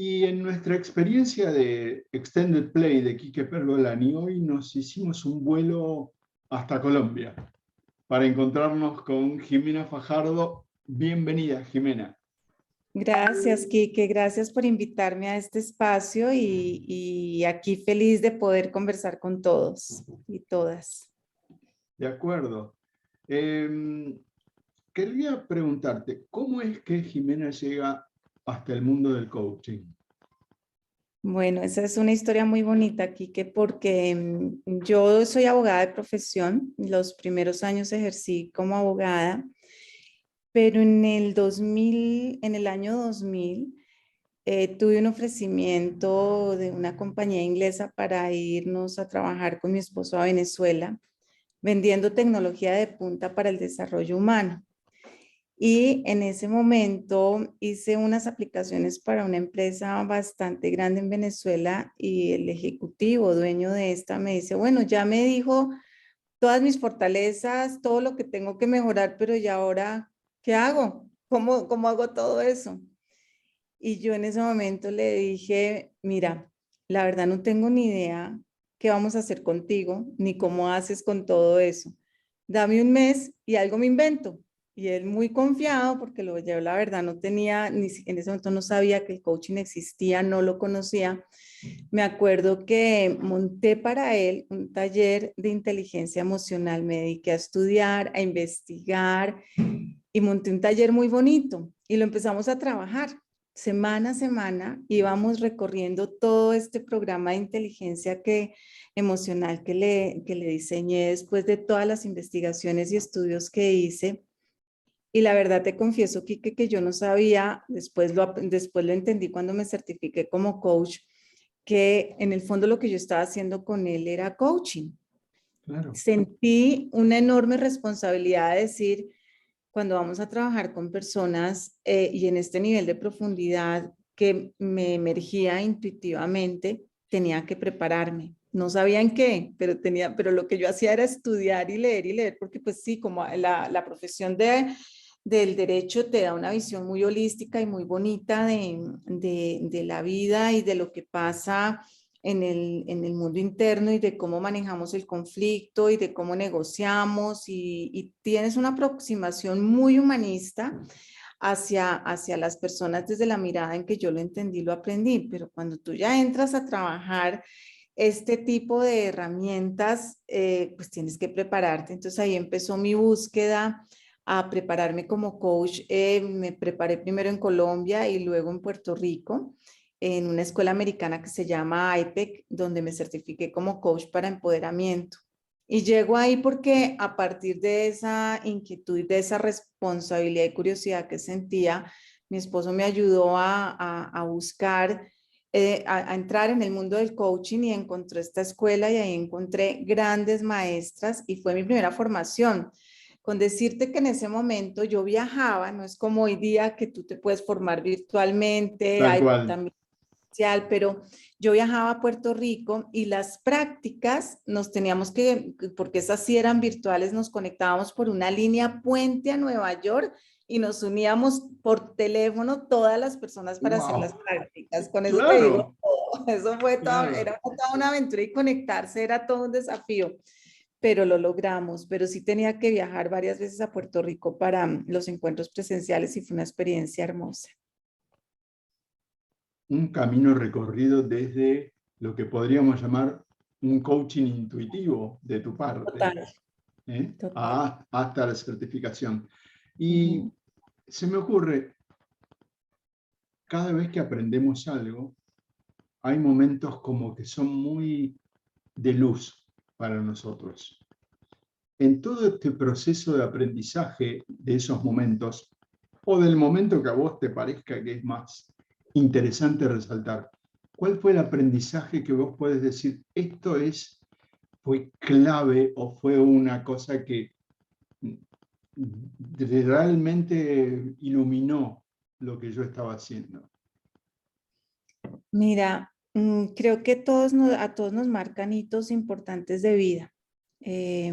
Y en nuestra experiencia de Extended Play de Quique Pergolani, hoy nos hicimos un vuelo hasta Colombia para encontrarnos con Jimena Fajardo. Bienvenida, Jimena. Gracias, Quique. Gracias por invitarme a este espacio y aquí feliz de poder conversar con todos y todas. De acuerdo. Quería preguntarte, ¿cómo es que Jimena llega hasta el mundo del coaching? Bueno, esa es una historia muy bonita, Quique, porque yo soy abogada de profesión. Los primeros años ejercí como abogada, pero en el año 2000, tuve un ofrecimiento de una compañía inglesa para irnos a trabajar con mi esposo a Venezuela, vendiendo tecnología de punta para el desarrollo humano. Y en ese momento hice unas aplicaciones para una empresa bastante grande en Venezuela y el ejecutivo dueño de esta me dice, bueno, ya me dijo todas mis fortalezas, todo lo que tengo que mejorar, pero ¿y ahora qué hago? ¿Cómo hago todo eso? Y yo en ese momento le dije, mira, la verdad no tengo ni idea qué vamos a hacer contigo, ni cómo haces con todo eso. Dame un mes y algo me invento. Y él muy confiado, porque yo la verdad no tenía, en ese momento no sabía que el coaching existía, no lo conocía. Me acuerdo que monté para él un taller de inteligencia emocional, me dediqué a estudiar, a investigar y monté un taller muy bonito y lo empezamos a trabajar. Semana a semana íbamos recorriendo todo este programa de inteligencia emocional que le diseñé después de todas las investigaciones y estudios que hice. Y la verdad te confieso, Quique, que yo no sabía, después lo entendí cuando me certifiqué como coach, que en el fondo lo que yo estaba haciendo con él era coaching. Claro. Sentí una enorme responsabilidad de decir, cuando vamos a trabajar con personas y en este nivel de profundidad que me emergía intuitivamente, tenía que prepararme. No sabía en qué, pero lo que yo hacía era estudiar y leer, porque pues sí, como la profesión del derecho te da una visión muy holística y muy bonita de la vida y de lo que pasa en el mundo interno y de cómo manejamos el conflicto y de cómo negociamos y tienes una aproximación muy humanista hacia las personas desde la mirada en que yo lo entendí, lo aprendí, pero cuando tú ya entras a trabajar este tipo de herramientas, pues tienes que prepararte. Entonces ahí empezó mi búsqueda a prepararme como coach. Me preparé primero en Colombia y luego en Puerto Rico, en una escuela americana que se llama IPEC, donde me certifiqué como coach para empoderamiento. Y llego ahí porque a partir de esa inquietud, de esa responsabilidad y curiosidad que sentía, mi esposo me ayudó a buscar, a entrar en el mundo del coaching y encontré esta escuela y ahí encontré grandes maestras y fue mi primera formación. Con decirte que en ese momento yo viajaba, no es como hoy día que tú te puedes formar virtualmente, Tal hay cual. también, pero yo viajaba a Puerto Rico y las prácticas nos teníamos porque esas sí eran virtuales, nos conectábamos por una línea puente a Nueva York y nos uníamos por teléfono todas las personas para hacer las ¡Wow! prácticas. Con eso te digo Claro, todo. Eso fue todo, claro. era toda una aventura y conectarse era todo un desafío, pero lo logramos. Pero sí tenía que viajar varias veces a Puerto Rico para los encuentros presenciales y fue una experiencia hermosa. Un camino recorrido desde lo que podríamos llamar un coaching intuitivo de tu parte, Total, total. hasta la certificación. Y Ujú. se me ocurre, cada vez que aprendemos algo, hay momentos como que son muy de luz para nosotros. En todo este proceso de aprendizaje de esos momentos, o del momento que a vos te parezca que es más interesante resaltar, ¿cuál fue el aprendizaje que vos podés decir, fue clave o fue una cosa que realmente iluminó lo que yo estaba haciendo? Mira, creo que a todos nos marcan hitos importantes de vida,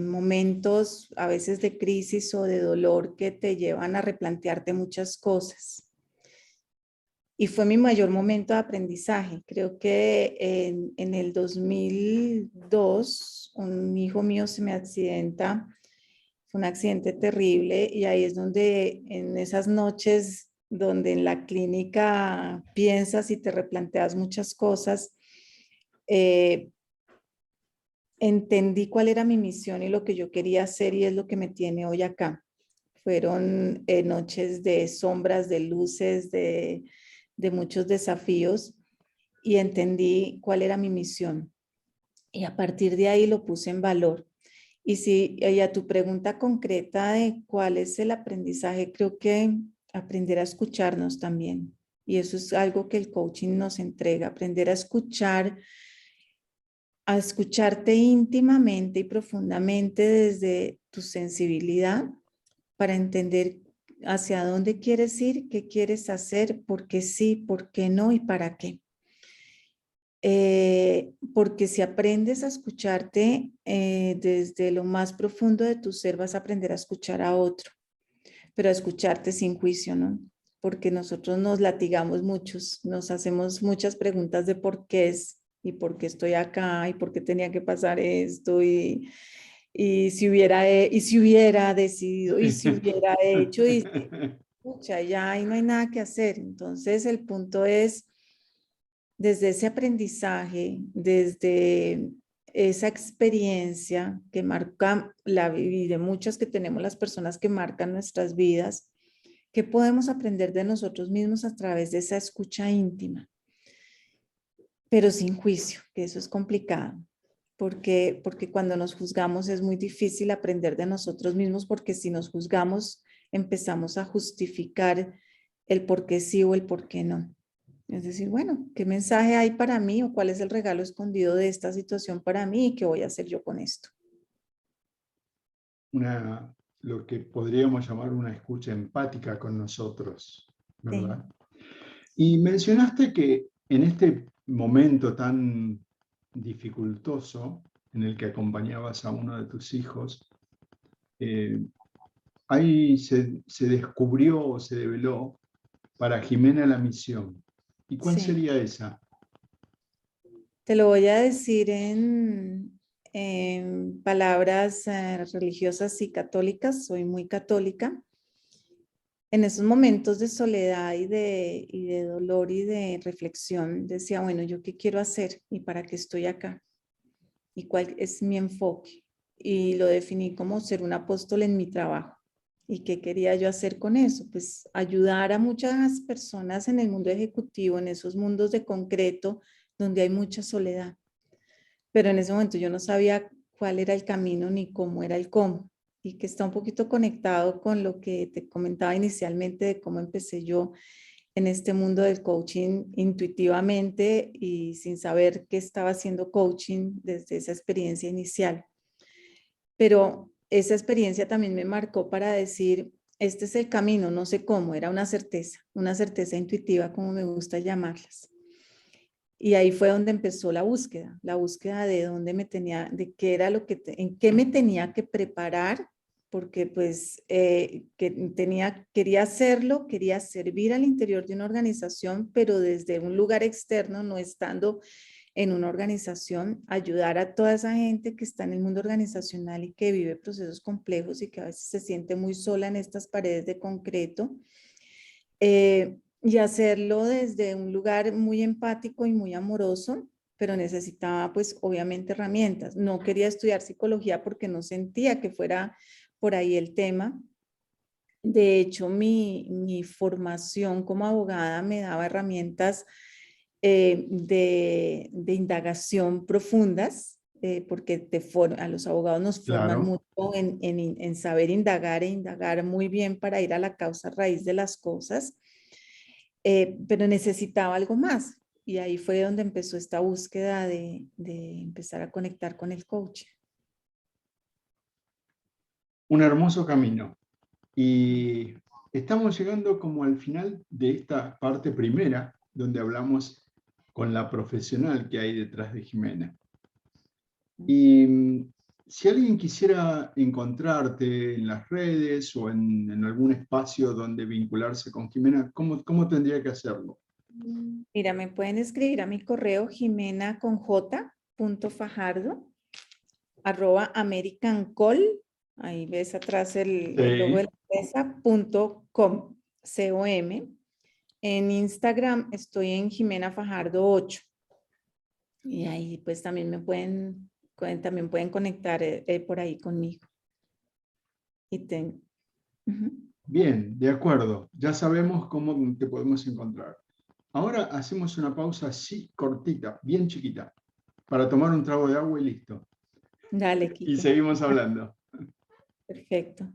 momentos a veces de crisis o de dolor que te llevan a replantearte muchas cosas. y fue mi mayor momento de aprendizaje. Creo que en el 2002 un hijo mío se me accidenta, fue un accidente terrible y ahí es donde en esas noches donde en la clínica piensas y te replanteas muchas cosas, eh, entendí cuál era mi misión y lo que yo quería hacer y es lo que me tiene hoy acá. Fueron noches de sombras, de luces, de muchos desafíos y entendí cuál era mi misión. Y a partir de ahí lo puse en valor. Y si y a tu pregunta concreta de cuál es el aprendizaje, creo que aprender a escucharnos también. Y eso es algo que el coaching nos entrega, aprender a escucharte íntimamente y profundamente desde tu sensibilidad para entender hacia dónde quieres ir, qué quieres hacer, por qué sí, por qué no y para qué. Porque si aprendes a escucharte desde lo más profundo de tu ser, vas a aprender a escuchar a otro, pero a escucharte sin juicio, ¿no? Porque nosotros nos latigamos muchos, nos hacemos muchas preguntas de por qué es y por qué estoy acá y por qué tenía que pasar esto y si hubiera decidido y si hubiera hecho y pucha, ya ahí no hay nada que hacer. Entonces el punto es desde ese aprendizaje, desde esa experiencia que marca la vida de muchas que tenemos las personas que marcan nuestras vidas, ¿qué podemos aprender de nosotros mismos a través de esa escucha íntima? Pero sin juicio, que eso es complicado, porque cuando nos juzgamos es muy difícil aprender de nosotros mismos, porque si nos juzgamos empezamos a justificar el por qué sí o el por qué no. Es decir, bueno, ¿qué mensaje hay para mí o cuál es el regalo escondido de esta situación para mí y qué voy a hacer yo con esto? Lo que podríamos llamar una escucha empática con nosotros, Sí, ¿verdad? Y mencionaste que en este momento tan dificultoso en el que acompañabas a uno de tus hijos, eh, ahí se descubrió o se develó para Jimena la misión. ¿Y cuál sí. sería esa? Te lo voy a decir en palabras religiosas y católicas. Soy muy católica. En esos momentos de soledad y de dolor y de reflexión, decía, bueno, ¿yo qué quiero hacer y para qué estoy acá? ¿Y cuál es mi enfoque? Y lo definí como ser un apóstol en mi trabajo. ¿Y qué quería yo hacer con eso? Pues ayudar a muchas personas en el mundo ejecutivo, en esos mundos de concreto donde hay mucha soledad. Pero en ese momento yo no sabía cuál era el camino ni cómo era el cómo. Y que está un poquito conectado con lo que te comentaba inicialmente de cómo empecé yo en este mundo del coaching intuitivamente y sin saber que estaba haciendo coaching desde esa experiencia inicial. Pero esa experiencia también me marcó para decir, este es el camino, no sé cómo, era una certeza intuitiva, como me gusta llamarlas. Y ahí fue donde empezó la búsqueda de dónde me tenía, de qué era lo que, en qué me tenía que preparar, porque pues quería hacerlo, quería servir al interior de una organización, pero desde un lugar externo, no estando en una organización, ayudar a toda esa gente que está en el mundo organizacional y que vive procesos complejos y que a veces se siente muy sola en estas paredes de concreto. Y hacerlo desde un lugar muy empático y muy amoroso, pero necesitaba pues obviamente herramientas. No quería estudiar psicología porque no sentía que fuera por ahí el tema. De hecho, mi formación como abogada me daba herramientas de indagación profundas, porque a los abogados nos forman Claro. mucho en saber indagar e indagar muy bien para ir a la causa raíz de las cosas, pero necesitaba algo más. Y ahí fue donde empezó esta búsqueda de empezar a conectar con el coach. Un hermoso camino. Y estamos llegando como al final de esta parte primera, donde hablamos con la profesional que hay detrás de Jimena. Y si alguien quisiera encontrarte en las redes o en algún espacio donde vincularse con Jimena, ¿cómo tendría que hacerlo? Mira, me pueden escribir a mi correo jimena.j.fajardo@americancall, ahí ves atrás el logo de Sí, la empresa, .com, C-O-M. En Instagram estoy en Jimena Fajardo 8 y ahí pues también también pueden conectar por ahí conmigo. Y Ujú. bien, de acuerdo. Ya sabemos cómo te podemos encontrar. Ahora hacemos una pausa así cortita, bien chiquita, para tomar un trago de agua y listo. Dale, Y Quique. seguimos hablando. Perfecto.